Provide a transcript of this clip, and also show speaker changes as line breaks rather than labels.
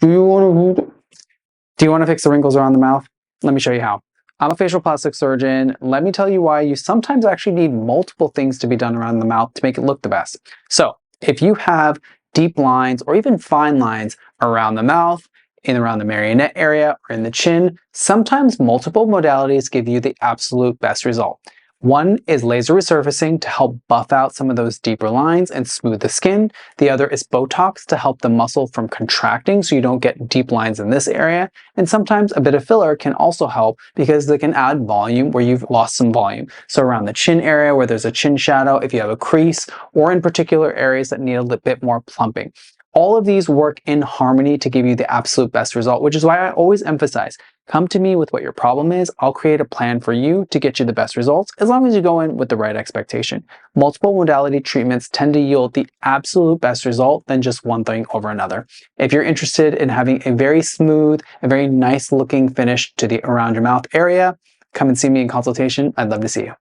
Do you want to fix the wrinkles around the mouth? Let me show you how. I'm a facial plastic surgeon. Let me tell you why you sometimes actually need multiple things to be done around the mouth to make it look the best. So if you have deep lines or even fine lines around the mouth, in around the marionette area, or in the chin, sometimes multiple modalities give you the absolute best result. One is laser resurfacing to help buff out some of those deeper lines and smooth the skin. The other is Botox to help the muscle from contracting so you don't get deep lines in this area. And sometimes a bit of filler can also help because they can add volume where you've lost some volume. So around the chin area where there's a chin shadow, if you have a crease, or in particular areas that need a little bit more plumping. All of these work in harmony to give you the absolute best result, which is why I always emphasize, come to me with what your problem is. I'll create a plan for you to get you the best results as long as you go in with the right expectation. Multiple modality treatments tend to yield the absolute best result than just one thing over another. If you're interested in having a very smooth, a very nice looking finish to the around your mouth area, come and see me in consultation. I'd love to see you.